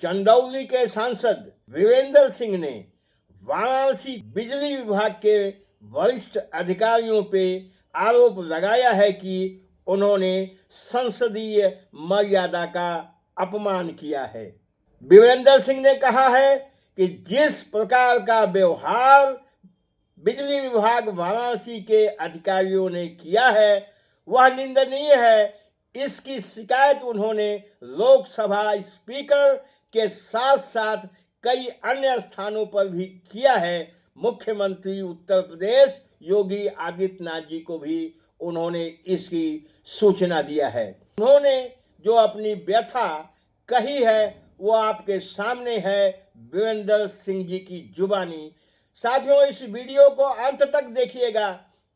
चंदौली के सांसद वीरेंद्र सिंह ने वाराणसी बिजली विभाग के वरिष्ठ अधिकारियों पे आरोप लगाया है कि उन्होंने संसदीय मर्यादा का अपमान किया है। वीरेंद्र सिंह ने कहा है कि जिस प्रकार का व्यवहार बिजली विभाग वाराणसी के अधिकारियों ने किया है वह निंदनीय है। इसकी शिकायत उन्होंने लोकसभा स्पीकर के साथ साथ कई अन्य स्थानों पर भी किया है। मुख्यमंत्री उत्तर प्रदेश योगी आदित्यनाथ जी को भी उन्होंने इसकी सूचना दिया है। उन्होंने जो अपनी व्यथा कही है वो आपके सामने है वीरेंद्र सिंह जी की जुबानी। साथियों, इस वीडियो को अंत तक देखिएगा,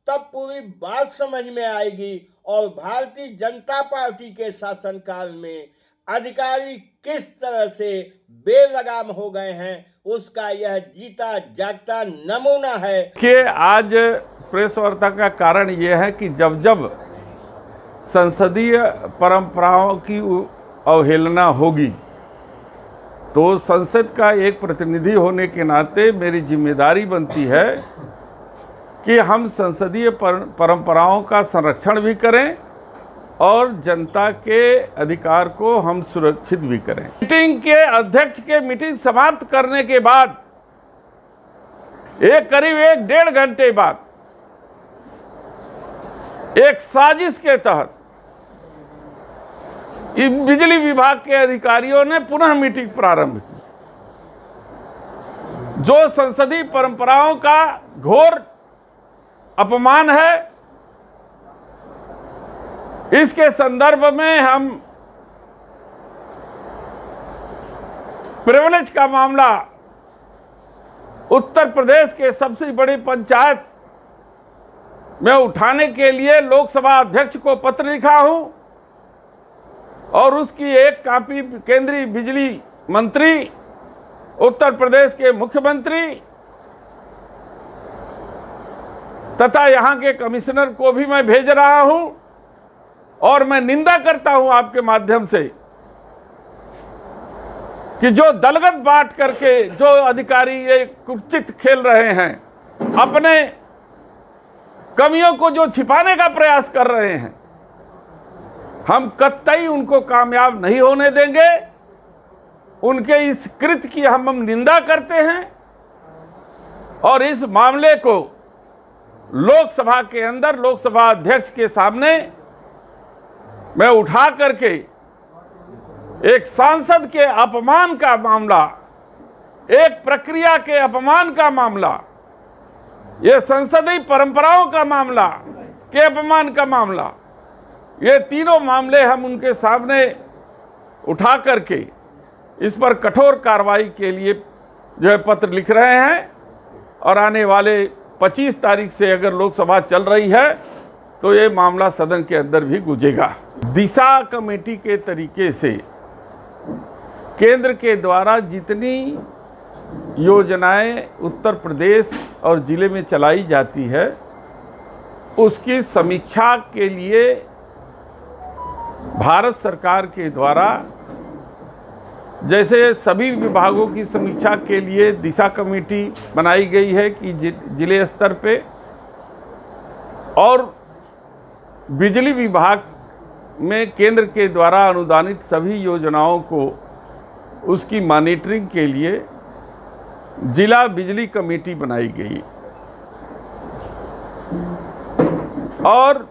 तब पूरी बात समझ में आएगी और भारतीय जनता पार्टी के शासनकाल में अधिकारी किस तरह से बेलगाम हो गए हैं उसका यह जीता जागता नमूना है। कि आज प्रेस वार्ता का कारण यह है कि जब जब संसदीय परंपराओं की अवहेलना होगी तो संसद का एक प्रतिनिधि होने के नाते मेरी जिम्मेदारी बनती है कि हम संसदीय परंपराओं का संरक्षण भी करें और जनता के अधिकार को हम सुरक्षित भी करें। मीटिंग के अध्यक्ष के मीटिंग समाप्त करने के बाद करीब 1-1.5 घंटे बाद एक साजिश के तहत बिजली विभाग के अधिकारियों ने पुनः मीटिंग प्रारंभ की, जो संसदीय परंपराओं का घोर अपमान है। इसके संदर्भ में हम प्रिविलेज का मामला उत्तर प्रदेश के सबसे बड़ी पंचायत में उठाने के लिए लोकसभा अध्यक्ष को पत्र लिखा हूं और उसकी एक कॉपी केंद्रीय बिजली मंत्री, उत्तर प्रदेश के मुख्यमंत्री तथा यहां के कमिश्नर को भी मैं भेज रहा हूं। और मैं निंदा करता हूं आपके माध्यम से कि जो दलगत बांट करके जो अधिकारी ये कुचित खेल रहे हैं, अपने कमियों को जो छिपाने का प्रयास कर रहे हैं, हम कतई उनको कामयाब नहीं होने देंगे। उनके इस कृत्य की हम निंदा करते हैं और इस मामले को लोकसभा के अंदर लोकसभा अध्यक्ष के सामने मैं उठा करके एक सांसद के अपमान का मामला, एक प्रक्रिया के अपमान का मामला, ये संसदीय परंपराओं का मामला के अपमान का मामला, ये तीनों मामले हम उनके सामने उठा करके इस पर कठोर कार्रवाई के लिए जो है पत्र लिख रहे हैं। और आने वाले 25 तारीख से अगर लोकसभा चल रही है तो ये मामला सदन के अंदर भी गूंजेगा। दिशा कमेटी के तरीके से केंद्र के द्वारा जितनी योजनाएं उत्तर प्रदेश और जिले में चलाई जाती है उसकी समीक्षा के लिए भारत सरकार के द्वारा, जैसे सभी विभागों की समीक्षा के लिए दिशा कमेटी बनाई गई है कि जिले स्तर पे, और बिजली विभाग में केंद्र के द्वारा अनुदानित सभी योजनाओं को उसकी मॉनिटरिंग के लिए जिला बिजली कमेटी बनाई गई और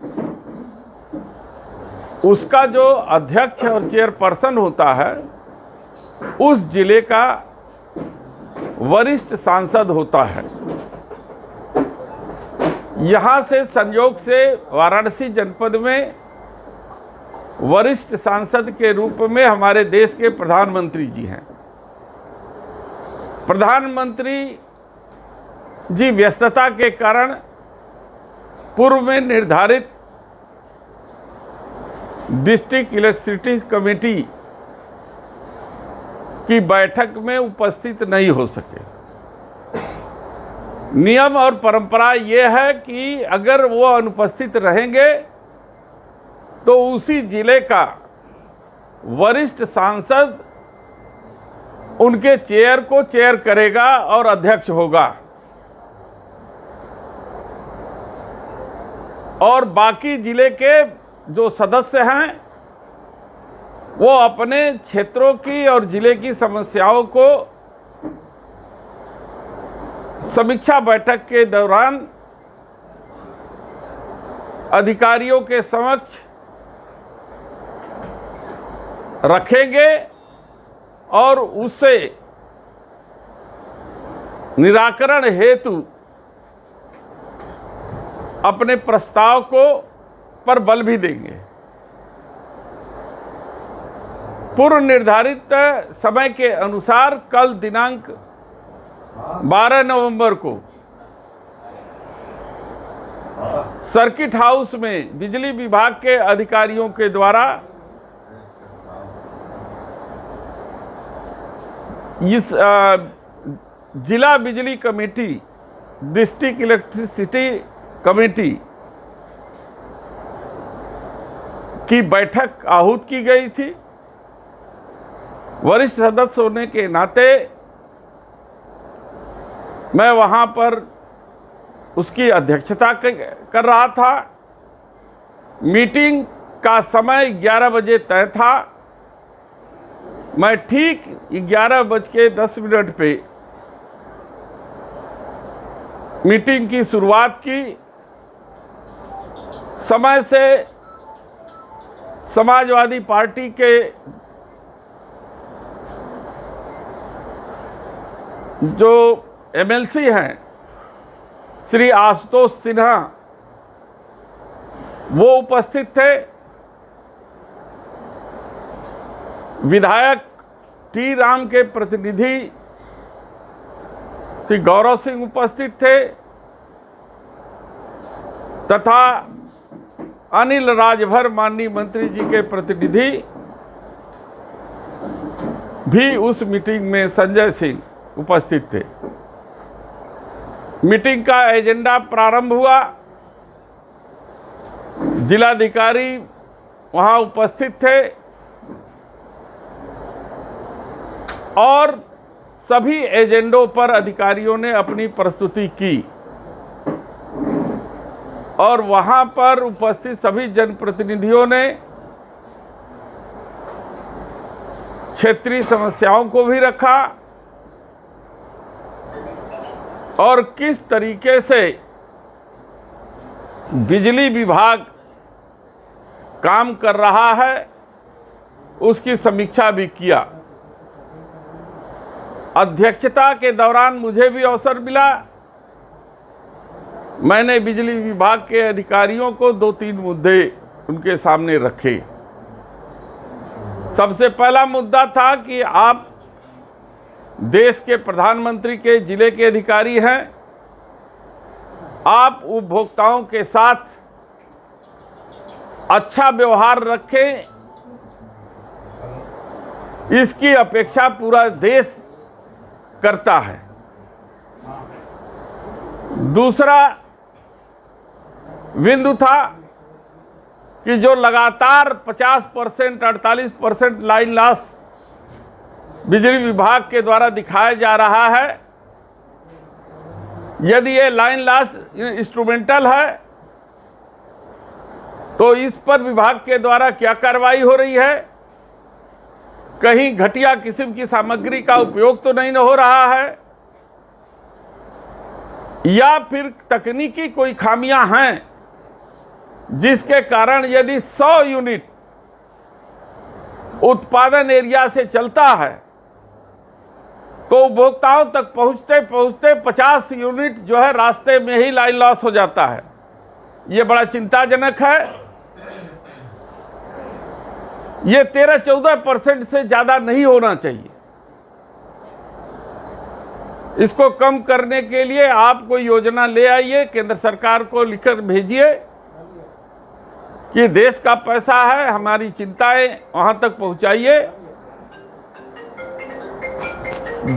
उसका जो अध्यक्ष और चेयरपर्सन होता है उस जिले का वरिष्ठ सांसद होता है। यहाँ से संयोग से वाराणसी जनपद में वरिष्ठ सांसद के रूप में हमारे देश के प्रधानमंत्री जी हैं। प्रधानमंत्री जी व्यस्तता के कारण पूर्व में निर्धारित डिस्ट्रिक्ट इलेक्ट्रिसिटी कमेटी की बैठक में उपस्थित नहीं हो सके। नियम और परंपरा ये है कि अगर वो अनुपस्थित रहेंगे तो उसी जिले का वरिष्ठ सांसद उनके चेयर को चेयर करेगा और अध्यक्ष होगा, और बाकी जिले के जो सदस्य हैं वो अपने क्षेत्रों की और जिले की समस्याओं को समीक्षा बैठक के दौरान अधिकारियों के समक्ष रखेंगे और उससे निराकरण हेतु अपने प्रस्ताव को पर बल भी देंगे। पूर्व निर्धारित समय के अनुसार कल दिनांक 12 नवंबर को सर्किट हाउस में बिजली विभाग के अधिकारियों के द्वारा इस जिला बिजली कमेटी, डिस्ट्रिक्ट इलेक्ट्रिसिटी कमेटी की बैठक आहूत की गई थी। वरिष्ठ सदस्य होने के नाते मैं वहां पर उसकी अध्यक्षता कर रहा था। मीटिंग का समय 11 बजे तय था। मैं ठीक 11:10 पे मीटिंग की शुरुआत की। समय से समाजवादी पार्टी के जो एमएलसी हैं श्री आशुतोष सिन्हा वो उपस्थित थे। विधायक टी राम के प्रतिनिधि श्री गौरव सिंह उपस्थित थे तथा अनिल राजभर माननीय मंत्री जी के प्रतिनिधि भी उस मीटिंग में संजय सिंह उपस्थित थे। मीटिंग का एजेंडा प्रारंभ हुआ। जिलाधिकारी वहां उपस्थित थे और सभी एजेंडों पर अधिकारियों ने अपनी प्रस्तुति की और वहां पर उपस्थित सभी जनप्रतिनिधियों ने क्षेत्रीय समस्याओं को भी रखा और किस तरीके से बिजली विभाग काम कर रहा है उसकी समीक्षा भी किया। अध्यक्षता के दौरान मुझे भी अवसर मिला। मैंने बिजली विभाग के अधिकारियों को 2-3 मुद्दे उनके सामने रखे। सबसे पहला मुद्दा था कि आप देश के प्रधानमंत्री के जिले के अधिकारी हैं, आप उपभोक्ताओं के साथ अच्छा व्यवहार रखें, इसकी अपेक्षा पूरा देश करता है। दूसरा बिंदु था कि जो लगातार 50%, 48% लाइन लॉस बिजली विभाग के द्वारा दिखाया जा रहा है, यदि ये लाइन लॉस इंस्ट्रूमेंटल है तो इस पर विभाग के द्वारा क्या कार्रवाई हो रही है? कहीं घटिया किस्म की सामग्री का उपयोग तो नहीं हो रहा है या फिर तकनीकी कोई खामियां हैं जिसके कारण यदि 100 यूनिट उत्पादन एरिया से चलता है तो उपभोक्ताओं तक पहुंचते पहुंचते 50 यूनिट जो है रास्ते में ही लाइन लॉस हो जाता है। ये बड़ा चिंताजनक है। ये 13-14% से ज़्यादा नहीं होना चाहिए। इसको कम करने के लिए आप कोई योजना ले आइए, केंद्र सरकार को लिखकर भेजिए कि देश का पैसा है, हमारी चिंताएं वहां तक पहुंचाइए।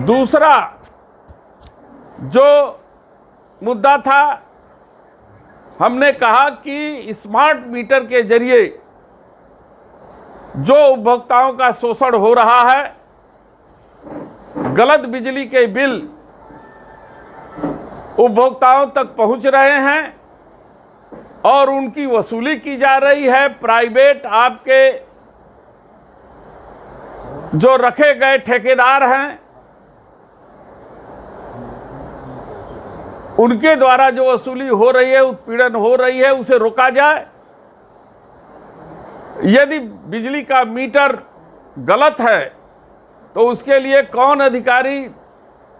दूसरा जो मुद्दा था, हमने कहा कि स्मार्ट मीटर के जरिए जो उपभोक्ताओं का शोषण हो रहा है गलत बिजली के बिल उपभोक्ताओं तक पहुंच रहे हैं और उनकी वसूली की जा रही है। प्राइवेट आपके जो रखे गए ठेकेदार हैं उनके द्वारा जो वसूली हो रही है, उत्पीड़न हो रही है, उसे रोका जाए। यदि बिजली का मीटर गलत है तो उसके लिए कौन अधिकारी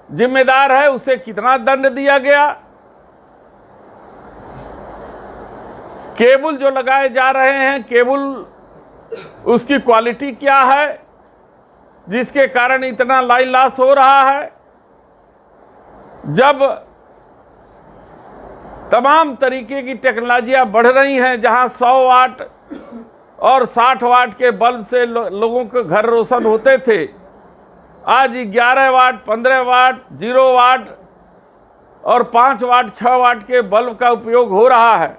जिम्मेदार है, उसे कितना दंड दिया गया। केबल जो लगाए जा रहे हैं, केबल उसकी क्वालिटी क्या है जिसके कारण इतना लाइन लॉस हो रहा है। जब तमाम तरीके की टेक्नोलॉजियां बढ़ रही हैं, जहां 100 वाट और 60 वाट के बल्ब से लोगों के घर रोशन होते थे, आज 11 वाट, 15 वाट, 0 वाट और 5 वाट, 6 वाट के बल्ब का उपयोग हो रहा है।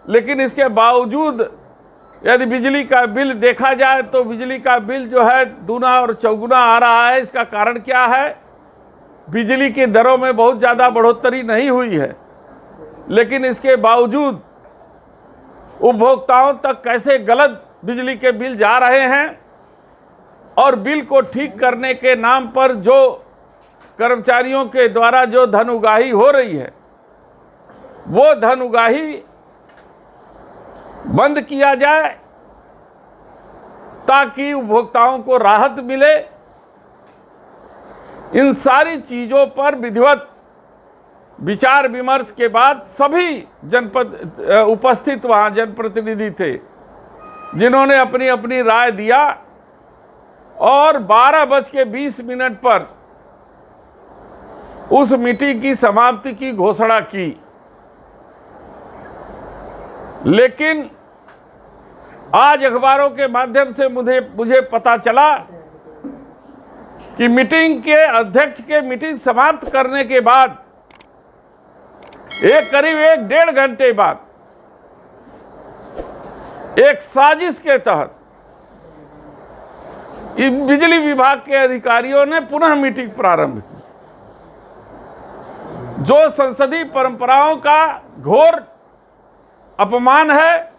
लेकिन इसके बावजूद यदि बिजली का बिल देखा जाए तो बिजली का बिल जो है दूना और चौगुना आ रहा है। इसका कारण क्या है? बिजली की दरों में बहुत ज़्यादा बढ़ोतरी नहीं हुई है, लेकिन इसके बावजूद उपभोक्ताओं तक कैसे गलत बिजली के बिल जा रहे हैं और बिल को ठीक करने के नाम पर जो कर्मचारियों के द्वारा जो धन उगाही हो रही है, वो धन उगाही बंद किया जाए ताकि उपभोक्ताओं को राहत मिले। इन सारी चीज़ों पर विधिवत विचार विमर्श के बाद सभी उपस्थित वहाँ जनप्रतिनिधि थे जिन्होंने अपनी अपनी राय दिया और 12:20 पर उस मीटिंग की समाप्ति की घोषणा की। लेकिन आज अखबारों के माध्यम से मुझे पता चला कि मीटिंग के अध्यक्ष के मीटिंग समाप्त करने के बाद करीब 1-1.5 घंटे बाद एक साजिश के तहत बिजली विभाग के अधिकारियों ने पुनः मीटिंग प्रारंभ की, जो संसदीय परंपराओं का घोर अपमान है